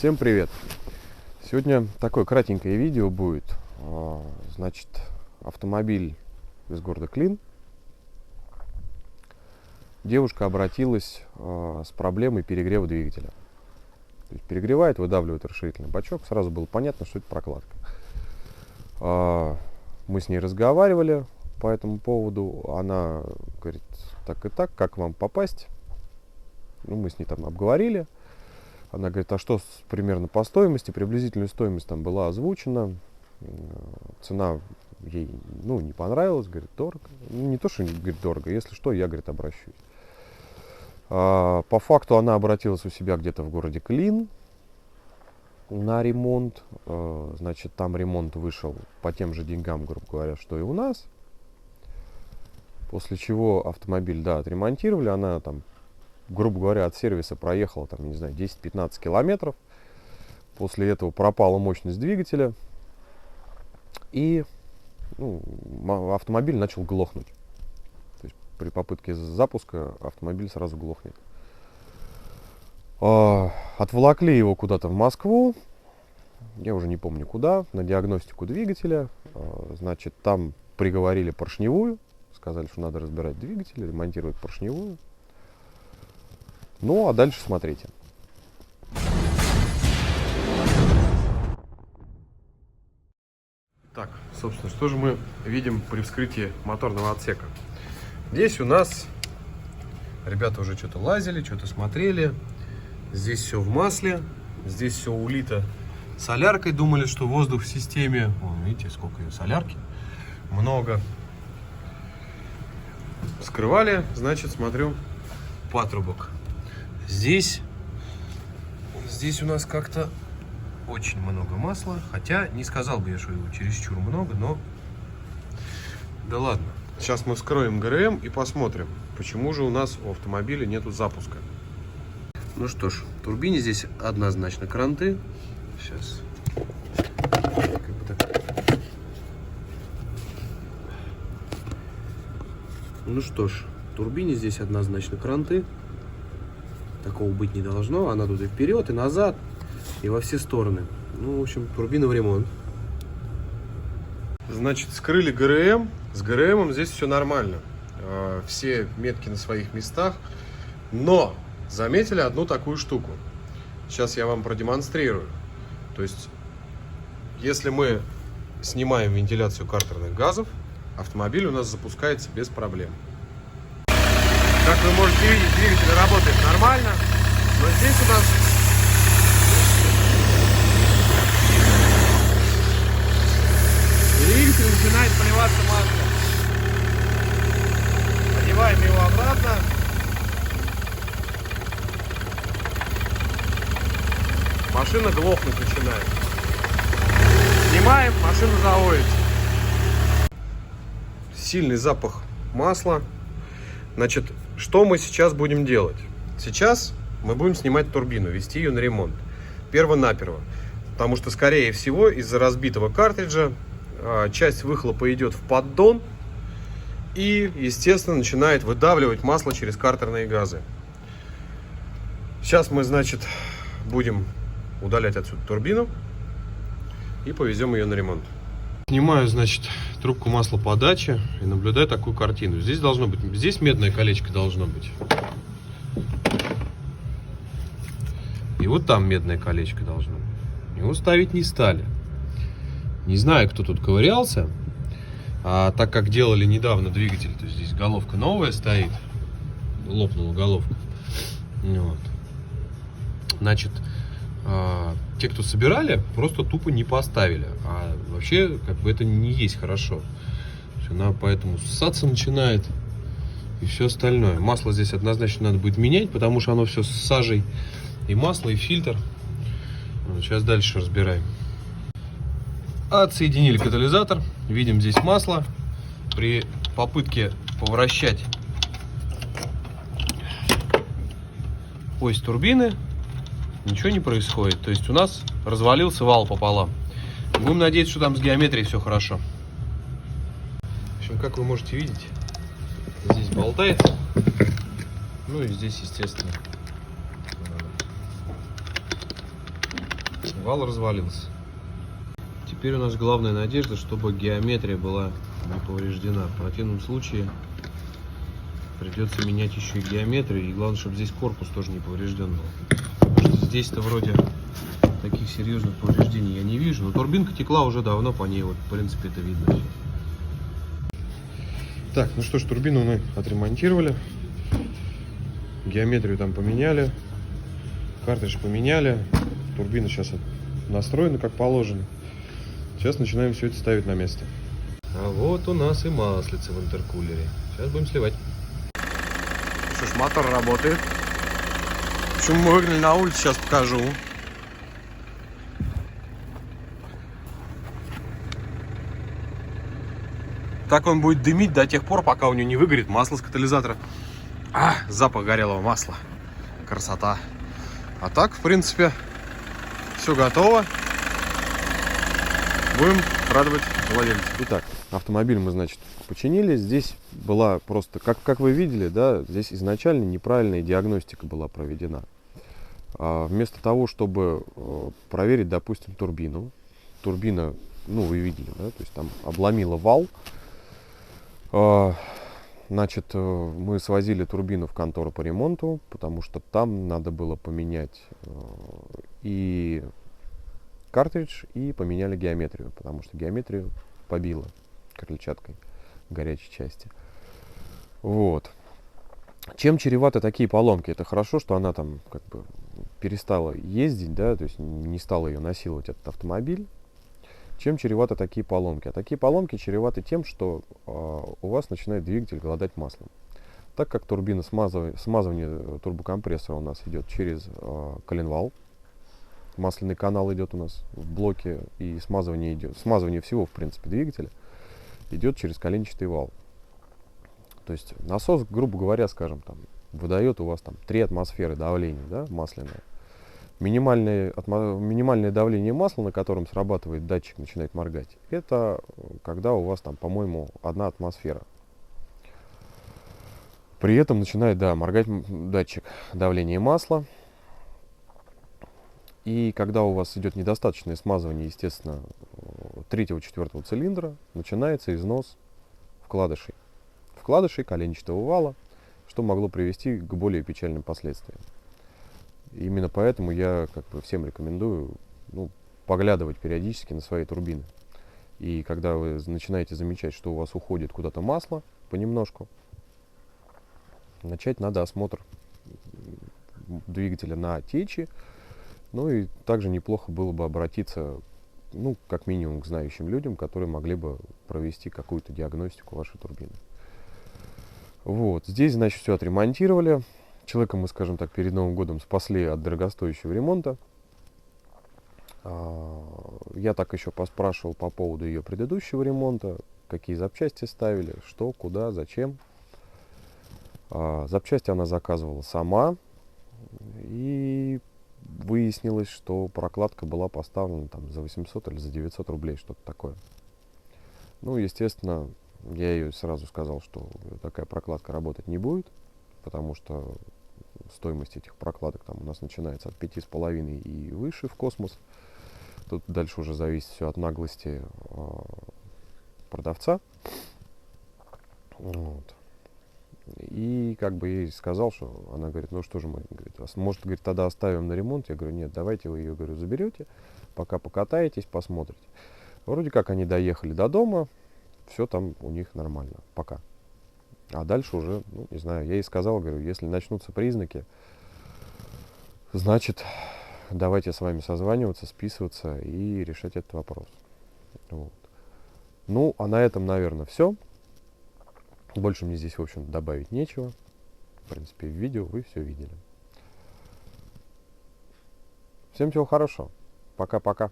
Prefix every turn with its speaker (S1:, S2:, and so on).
S1: Всем привет! Сегодня такое кратенькое видео будет. Значит, автомобиль из города Клин. Девушка обратилась с проблемой перегрева двигателя. То есть перегревает, выдавливает расширительный бачок. Сразу было понятно, что это прокладка. Мы с ней разговаривали по этому поводу. Она говорит, так и так, как вам попасть? Ну, мы с ней там обговорили. Она говорит, а что примерно по стоимости? Приблизительную стоимость там была озвучена. Цена ей, не понравилась. Говорит, дорого. Не то, что говорит, дорого. Если что, я, говорит, обращусь. По факту она обратилась у себя где-то в городе Клин на ремонт. Значит, там ремонт вышел по тем же деньгам, грубо говоря, что и у нас. После чего автомобиль, отремонтировали. Она там, грубо говоря, от сервиса проехала, там, не знаю, 10-15 километров. После этого пропала мощность двигателя. И автомобиль начал глохнуть. То есть при попытке запуска автомобиль сразу глохнет. Отволокли его куда-то в Москву. Я уже не помню куда. На диагностику двигателя. Значит, там приговорили поршневую. Сказали, что надо разбирать двигатель, ремонтировать поршневую. Ну, а дальше смотрите. Так, собственно, что же мы видим при вскрытии моторного отсека? Здесь у нас ребята уже что-то лазили, что-то смотрели. Здесь все в масле, здесь все улито соляркой. Думали, что воздух в системе. Вон, видите, сколько ее солярки. Много. Вскрывали, значит, смотрю, патрубок. Здесь у нас как-то очень много масла. Хотя не сказал бы я, что его чересчур много, но да ладно. Сейчас мы вскроем ГРМ и посмотрим, почему же у нас у автомобиля нету запуска. Ну что ж, в турбине здесь однозначно кранты. Сейчас. Ну что ж, в турбине здесь однозначно кранты. Такого быть не должно. Она тут и вперед, и назад, и во все стороны. Ну, в общем, турбина в ремонт. Значит, скрыли ГРМ. С ГРМом здесь все нормально. Все метки на своих местах. Но заметили одну такую штуку. Сейчас я вам продемонстрирую. То есть, если мы снимаем вентиляцию картерных газов, автомобиль у нас запускается без проблем. Как вы можете видеть, двигатель работает нормально, но здесь у нас двигатель начинает поливаться маслом. Одеваем его обратно. Машина глохнуть начинает. Снимаем, машина заводится. Сильный запах масла. Значит, что мы сейчас будем делать? Сейчас мы будем снимать турбину, вести ее на ремонт. Перво-наперво. Потому что, скорее всего, из-за разбитого картриджа часть выхлопа идет в поддон и, естественно, начинает выдавливать масло через картерные газы. Сейчас мы, значит, будем удалять отсюда турбину и повезем ее на ремонт. Снимаю, значит, трубку маслоподачи и наблюдаю такую картину. Здесь должно быть, здесь медное колечко должно быть. И вот там медное колечко должно быть. Его ставить не стали. Не знаю, кто тут ковырялся. А так как делали недавно двигатель, то здесь головка новая стоит. Лопнула головка. Вот. Значит, те, кто собирали, просто тупо не поставили. А вообще, как бы, это не есть хорошо. Она поэтому ссаться начинает и все остальное. Масло здесь однозначно надо будет менять, потому что оно все с сажей. И масло, и фильтр. Вот, сейчас дальше разбираем. Отсоединили катализатор. Видим здесь масло. При попытке повращать ось турбины ничего не происходит. То есть у нас развалился вал пополам. Будем надеяться, что там с геометрией все хорошо. В общем, как вы можете видеть, здесь болтается. Ну и здесь, естественно, Вал развалился. Теперь у нас главная надежда, чтобы геометрия была не повреждена. В противном случае придется менять еще и геометрию. И главное, чтобы здесь корпус тоже не поврежден был. Потому что здесь-то вроде таких серьезных повреждений я не вижу. Но турбинка текла уже давно, по ней вот в принципе это видно. Так, ну что ж, турбину мы отремонтировали. Геометрию там поменяли. Картридж поменяли. Турбина сейчас настроена как положено. Сейчас начинаем все это ставить на место. А вот у нас и маслица в интеркулере. Сейчас будем сливать. Что ж, мотор работает. В общем, мы выгнали на улицу, сейчас покажу. Так он будет дымить до тех пор, пока у него не выгорит масло с катализатора. Запах горелого масла. Красота. А так, в принципе, все готово. Будем радовать владельца. Итак, автомобиль мы, значит, починили. Здесь была просто, как вы видели, да, здесь изначально неправильная диагностика была проведена. Вместо того, чтобы проверить, допустим, турбину. Турбина, ну, вы видели, да, то есть там обломила вал. Значит, мы свозили турбину в контору по ремонту, потому что там надо было поменять и картридж, и поменяли геометрию, потому что геометрию побило крыльчаткой горячей части. Вот. Чем чреваты такие поломки? Это хорошо, что она там как бы перестала ездить, да, то есть не стала ее насиловать, этот автомобиль. Чем чреваты такие поломки? А такие поломки чреваты тем, что у вас начинает двигатель голодать маслом. Так как турбина смазывание турбокомпрессора у нас идет через коленвал, масляный канал идет у нас в блоке, и смазывание всего, в принципе, двигателя идет через коленчатый вал. То есть насос, грубо говоря, скажем, там, выдает у вас там 3 атмосферы давления, да, масляное. Минимальное давление масла, на котором срабатывает датчик, начинает моргать, это когда у вас там, по-моему, 1 атмосфера. При этом начинает, да, моргать датчик давления масла. И когда у вас идет недостаточное смазывание, естественно, 3-4 цилиндра, начинается износ вкладышей коленчатого вала, что могло привести к более печальным последствиям. Именно поэтому я как бы всем рекомендую, ну, поглядывать периодически на свои турбины. И когда вы начинаете замечать, что у вас уходит куда-то масло понемножку, начать надо осмотр двигателя на течи. Ну и также неплохо было бы обратиться, ну, как минимум к знающим людям, которые могли бы провести какую-то диагностику вашей турбины. Вот, здесь, значит, все отремонтировали. Человека мы, скажем так, перед Новым годом спасли от дорогостоящего ремонта. Я так еще поспрашивал по поводу ее предыдущего ремонта, какие запчасти ставили, что, куда, зачем. Запчасти она заказывала сама, и выяснилось, что прокладка была поставлена там за 800 или за 900 рублей, что-то такое. Ну, естественно, я ей сразу сказал, что такая прокладка работать не будет, потому что стоимость этих прокладок там у нас начинается от 5,5 и выше в космос. Тут дальше уже зависит все от наглости продавца. Вот. И как бы ей сказал, что она говорит, ну что же мы, говорит, может, говорит, тогда оставим на ремонт. Я говорю, нет, давайте вы ее, говорю, заберете, пока покатаетесь, посмотрите. Вроде как они доехали до дома, все там у них нормально, пока. А дальше уже, ну, не знаю, я ей сказал, говорю, если начнутся признаки, значит, давайте с вами созваниваться, списываться и решать этот вопрос. Вот. Ну, а на этом, наверное, все. Больше мне здесь, в общем, добавить нечего. В принципе, в видео вы все видели. Всем всего хорошего. Пока-пока.